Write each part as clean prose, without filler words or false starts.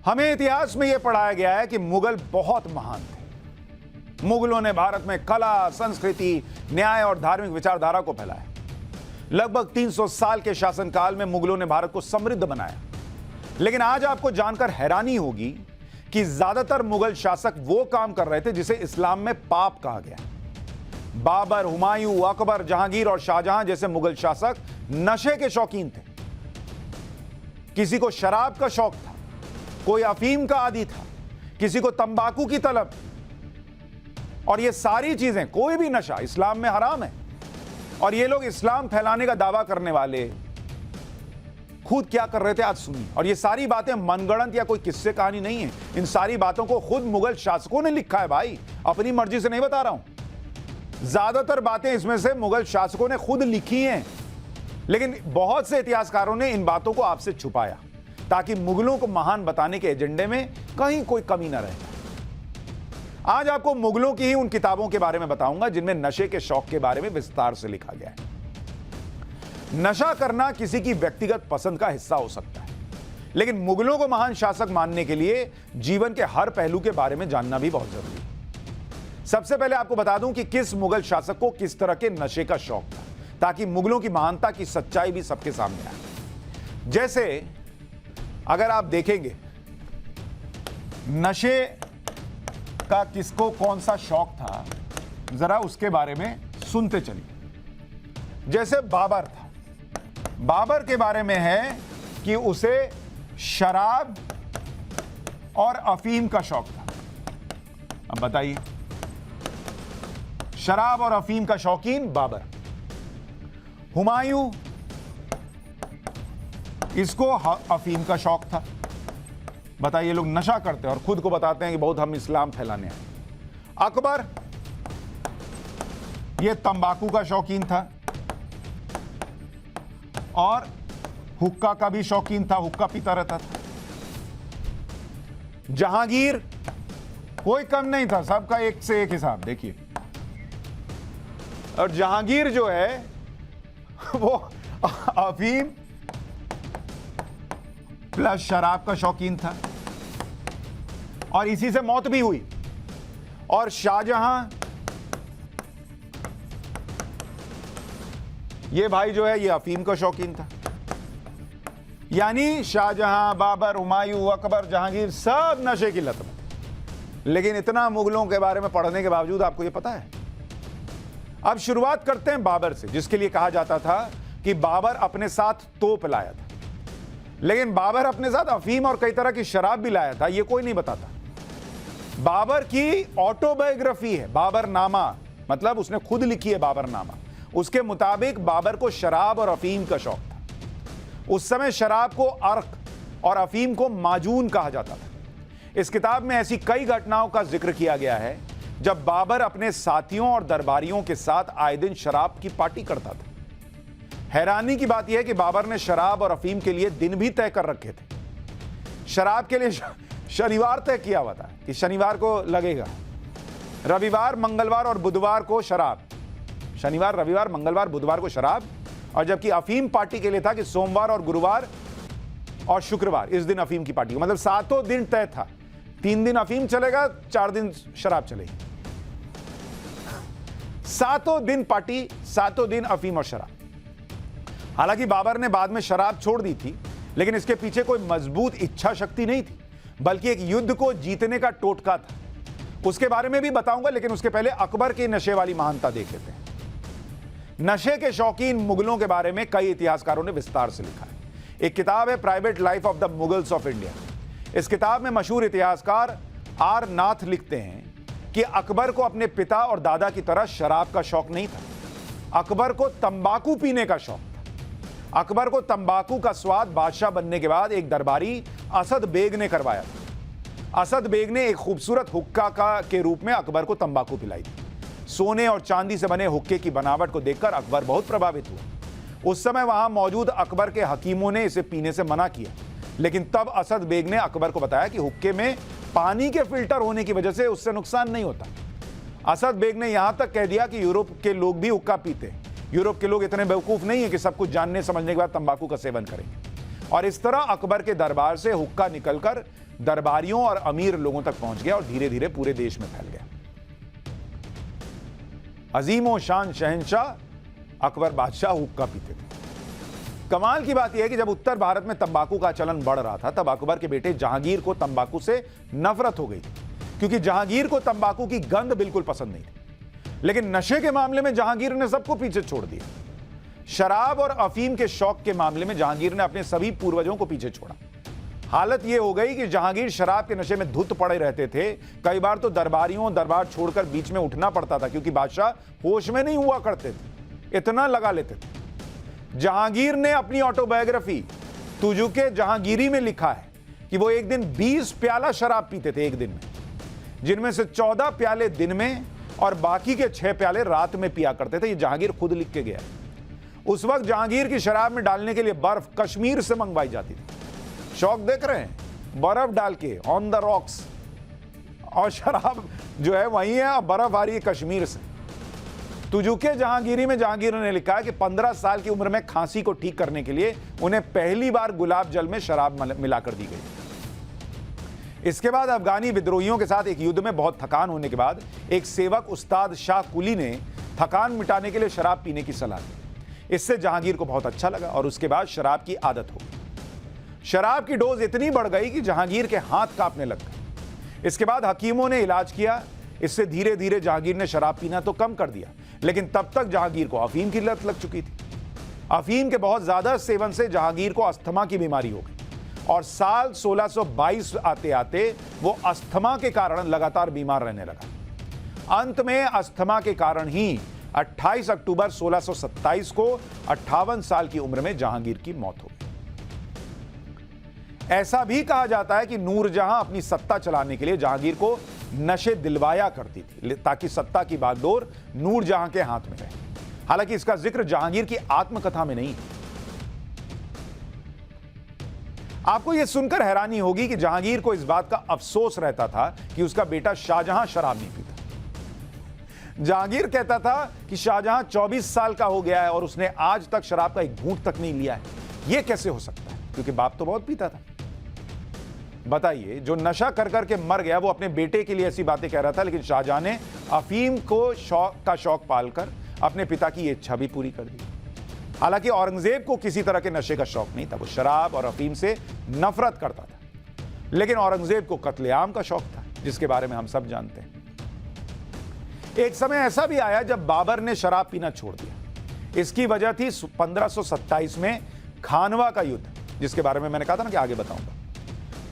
हमें इतिहास में यह पढ़ाया गया है कि मुगल बहुत महान थे। मुगलों ने भारत में कला, संस्कृति, न्याय और धार्मिक विचारधारा को फैलाया। लगभग 300 साल के शासनकाल में मुगलों ने भारत को समृद्ध बनाया। लेकिन आज आपको जानकर हैरानी होगी कि ज्यादातर मुगल शासक वो काम कर रहे थे जिसे इस्लाम में पाप कहा गया। बाबर, हुमायूं, अकबर, जहांगीर और शाहजहां जैसे मुगल शासक नशे के शौकीन थे। किसी को शराब का शौक था, कोई अफीम का आदी था, किसी को तंबाकू की तलब। और ये सारी चीजें, कोई भी नशा इस्लाम में हराम है। और ये लोग इस्लाम फैलाने का दावा करने वाले खुद क्या कर रहे थे आज सुनिए। और ये सारी बातें मनगढ़ंत या कोई किस्से कहानी नहीं है। इन सारी बातों को खुद मुगल शासकों ने लिखा है भाई, अपनी मर्जी से नहीं बता रहा हूं। ज्यादातर बातें इसमें से मुगल शासकों ने खुद लिखी हैं, लेकिन बहुत से इतिहासकारों ने इन बातों को आपसे छुपाया ताकि मुगलों को महान बताने के एजेंडे में कहीं कोई कमी न रहे। आज आपको मुगलों की ही उन किताबों के बारे में बताऊंगा जिनमें नशे के शौक के बारे में विस्तार से लिखा गया है। नशा करना किसी की व्यक्तिगत पसंद का हिस्सा हो सकता है, लेकिन मुगलों को महान शासक मानने के लिए जीवन के हर पहलू के बारे में जानना भी बहुत जरूरी है। सबसे पहले आपको बता दूं कि किस मुगल शासक को किस तरह के नशे का शौक था, ताकि मुगलों की महानता की सच्चाई भी सबके सामने आए। जैसे अगर आप देखेंगे नशे का किसको कौन सा शौक था, जरा उसके बारे में सुनते चलिए। जैसे बाबर था, बाबर के बारे में है कि उसे शराब और अफीम का शौक था। अब बताइए, शराब और अफीम का शौकीन बाबर। हुमायूं, इसको अफीम का शौक था। बताइए, लोग नशा करते हैं और खुद को बताते हैं कि बहुत हम इस्लाम फैलाने हैं। अकबर, यह तंबाकू का शौकीन था और हुक्का का भी शौकीन था, हुक्का पीता रहता था। जहांगीर, कोई कम नहीं था, सबका एक से एक हिसाब देखिए। और जहांगीर जो है वो अफीम प्लस शराब का शौकीन था और इसी से मौत भी हुई। और शाहजहां, ये भाई जो है ये अफीम का शौकीन था। यानी शाहजहां, बाबर, हुमायूं, अकबर, जहांगीर सब नशे की लत में। लेकिन इतना मुगलों के बारे में पढ़ने के बावजूद आपको ये पता है। अब शुरुआत करते हैं बाबर से, जिसके लिए कहा जाता था कि बाबर अपने साथ तोप लाया था। लेकिन बाबर अपने साथ अफीम और कई तरह की शराब भी लाया था, यह कोई नहीं बताता। बाबर की ऑटोबायोग्राफी है बाबरनामा, मतलब उसने खुद लिखी है बाबरनामा। उसके मुताबिक बाबर को शराब और अफीम का शौक था। उस समय शराब को अर्क और अफीम को माजून कहा जाता था। इस किताब में ऐसी कई घटनाओं का जिक्र किया गया है जब बाबर अपने साथियों और दरबारियों के साथ आए दिन शराब की पार्टी करता था। हैरानी की बात यह है कि बाबर ने शराब और अफीम के लिए दिन भी तय कर रखे थे। शराब के लिए शनिवार तय किया हुआ था कि शनिवार को लगेगा, रविवार, मंगलवार और बुधवार को शराब। शनिवार, रविवार, मंगलवार, बुधवार को शराब। और जबकि अफीम पार्टी के लिए था कि सोमवार और गुरुवार और शुक्रवार, इस दिन अफीम की पार्टी, मतलब 7 दिन तय था। 3 दिन अफीम चलेगा, 4 दिन शराब चलेगी। 7 दिन पार्टी, 7 दिन अफीम और शराब। हालांकि बाबर ने बाद में शराब छोड़ दी थी, लेकिन इसके पीछे कोई मजबूत इच्छा शक्ति नहीं थी, बल्कि एक युद्ध को जीतने का टोटका था। उसके बारे में भी बताऊंगा, लेकिन उसके पहले अकबर की नशे वाली महानता देख लेते हैं। नशे के शौकीन मुगलों के बारे में कई इतिहासकारों ने विस्तार से लिखा है। एक किताब है private life of the Mughals of India. इस किताब में मशहूर इतिहासकार आर नाथ लिखते हैं कि अकबर को अपने पिता और दादा की तरह शराब का शौक नहीं था। अकबर को तंबाकू पीने का शौक था। अकबर को तंबाकू का स्वाद बादशाह बनने के बाद एक दरबारी असद बेग ने करवाया था। असद बेग ने एक खूबसूरत हुक्का के रूप में अकबर को तंबाकू पिलाई थी। सोने और चांदी से बने हुक्के की बनावट को देखकर अकबर बहुत प्रभावित हुआ। उस समय वहां मौजूद अकबर के हकीमों ने इसे पीने से मना किया, लेकिन तब असद बेग ने अकबर को बताया कि हुक्के में पानी के फिल्टर होने की वजह से उससे नुकसान नहीं होता। असद बेग ने यहां तक कह दिया कि यूरोप के लोग भी हुक्का पीते हैं। यूरोप के लोग इतने बेवकूफ नहीं है कि सब कुछ जानने समझने के बाद तंबाकू का सेवन करेंगे। और इस तरह अकबर के दरबार से हुक्का निकलकर दरबारियों और अमीर लोगों तक पहुंच गया और धीरे धीरे पूरे देश में फैल गया। अजीमो शान शहंशाह अकबर बादशाह हुक्का पीते थे। कमाल की बात यह है कि जब उत्तर भारत में तंबाकू का चलन बढ़ रहा था, तब अकबर के बेटे जहांगीर को तंबाकू से नफरत हो गई थी, क्योंकि जहांगीर को तंबाकू की गंध बिल्कुल पसंद नहीं थी। लेकिन नशे के मामले में जहांगीर ने सबको पीछे छोड़ दिया। शराब और अफीम के शौक के मामले में जहांगीर ने अपने सभी पूर्वजों को पीछे छोड़ा। हालत यह हो गई कि जहांगीर शराब के नशे में धुत पड़े रहते थे। कई बार तो दरबारियों दरबार छोड़कर बीच में उठना पड़ता था, क्योंकि बादशाह होश में नहीं हुआ करते थे, इतना लगा लेते थे। जहांगीर ने अपनी ऑटोबायोग्राफी तुजुके जहांगीरी में लिखा है कि वो एक दिन 20 प्याला शराब पीते थे एक दिन में, जिनमें से 14 प्याले दिन में और बाकी के 6 प्याले रात में पिया करते थे। ये जहांगीर खुद लिख के गया। उस वक्त जहांगीर की शराब में डालने के लिए बर्फ कश्मीर से मंगवाई जाती थी। शौक देख रहे हैं, बर्फ डाल के ऑन द रॉक्स, और शराब जो है वही है, बर्फ आ रही है कश्मीर से। तुजुके जहांगीरी में जहांगीर ने लिखा है कि 15 साल की उम्र में खांसी को ठीक करने के लिए उन्हें पहली बार गुलाब जल में शराब मिलाकर दी गई। इसके बाद अफगानी विद्रोहियों के साथ एक युद्ध में बहुत थकान होने के बाद एक सेवक उस्ताद शाह कुली ने थकान मिटाने के लिए शराब पीने की सलाह दी। इससे जहांगीर को बहुत अच्छा लगा और उसके बाद शराब की आदत हो गई। शराब की डोज इतनी बढ़ गई कि जहांगीर के हाथ कांपने लग गए। इसके बाद हकीमों ने इलाज किया। इससे धीरे धीरे जहांगीर ने शराब पीना तो कम कर दिया, लेकिन तब तक जहांगीर को अफीम की लत लग चुकी थी। अफीम के बहुत ज्यादा सेवन से जहांगीर को अस्थमा की बीमारी हो गई और साल 1622 आते आते वो अस्थमा के कारण लगातार बीमार रहने लगा। अंत में अस्थमा के कारण ही 28 अक्टूबर 1627 को 58 साल की उम्र में जहांगीर की मौत हो गई। ऐसा भी कहा जाता है कि नूरजहां अपनी सत्ता चलाने के लिए जहांगीर को नशे दिलवाया करती थी, ताकि सत्ता की बागडोर नूरजहां के हाथ में रहे। हालांकि इसका जिक्र जहांगीर की आत्मकथा में नहीं है। आपको यह सुनकर हैरानी होगी कि जहांगीर को इस बात का अफसोस रहता था कि उसका बेटा शाहजहां शराब नहीं पीता। जहांगीर कहता था कि शाहजहां 24 साल का हो गया है और उसने आज तक शराब का एक घूंट तक नहीं लिया है। यह कैसे हो सकता है, क्योंकि बाप तो बहुत पीता था। बताइए, जो नशा कर करके मर गया वो अपने बेटे के लिए ऐसी बातें कह रहा था, लेकिन शाहजहां ने अफीम को शौक पालकर अपने पिता की इच्छा भी पूरी कर दी। हालांकि औरंगजेब को किसी तरह के नशे का शौक नहीं था, वो शराब और अफीम से नफरत करता था। लेकिन औरंगजेब को कत्लेआम का शौक था, जिसके बारे में हम सब जानते हैं। एक समय ऐसा भी आया जब बाबर ने शराब पीना छोड़ दिया। इसकी वजह थी 1527 में खानवा का युद्ध, जिसके बारे में मैंने कहा था ना कि आगे बताऊंगा।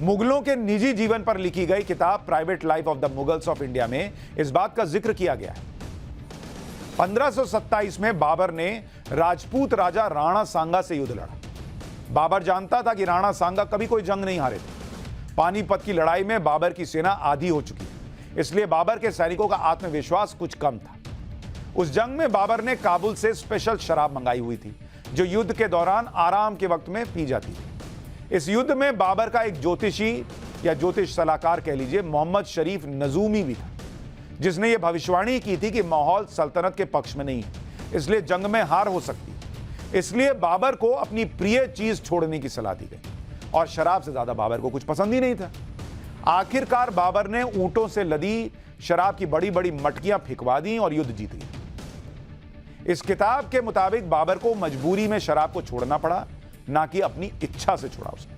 मुगलों के निजी जीवन पर लिखी गई किताब private life of the Mughals of India में इस बात का जिक्र किया गया है। 1527 में बाबर ने राजपूत राजा राणा सांगा से युद्ध लड़ा। बाबर जानता था कि राणा सांगा कभी कोई जंग नहीं हारे थे। पानीपत की लड़ाई में बाबर की सेना आधी हो चुकी थी, इसलिए बाबर के सैनिकों का आत्मविश्वास कुछ कम था। उस जंग में बाबर ने काबुल से स्पेशल शराब मंगाई हुई थी, जो युद्ध के दौरान आराम के वक्त में पी जाती थी। इस युद्ध में बाबर का एक ज्योतिषी या ज्योतिष सलाहकार कह लीजिए, मोहम्मद शरीफ नजूमी भी था, जिसने यह भविष्यवाणी की थी कि माहौल सल्तनत के पक्ष में नहीं है, इसलिए जंग में हार हो सकती है। इसलिए बाबर को अपनी प्रिय चीज छोड़ने की सलाह दी गई और शराब से ज्यादा बाबर को कुछ पसंद ही नहीं था। आखिरकार बाबर ने ऊंटों से लदी शराब की बड़ी बड़ी मटकियां फिकवा दी और युद्ध जीत गया। इस किताब के मुताबिक बाबर को मजबूरी में शराब को छोड़ना पड़ा, ना कि अपनी इच्छा से छोड़ा उसने।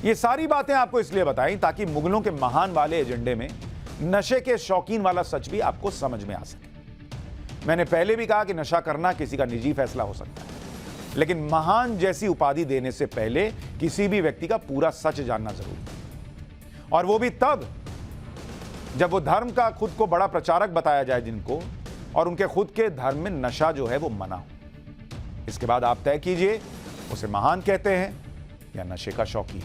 ये सारी बातें आपको इसलिए बताई ताकि मुगलों के महान वाले एजेंडे में नशे के शौकीन वाला सच भी आपको समझ में आ सके। मैंने पहले भी कहा कि नशा करना किसी का निजी फैसला हो सकता है, लेकिन महान जैसी उपाधि देने से पहले किसी भी व्यक्ति का पूरा सच जानना जरूरी है, और वो भी तब जब वो धर्म का खुद को बड़ा प्रचारक बताया जाए जिनको, और उनके खुद के धर्म में नशा जो है वो मना हो। इसके बाद आप तय कीजिए, उसे महान कहते हैं या नशे का शौकी।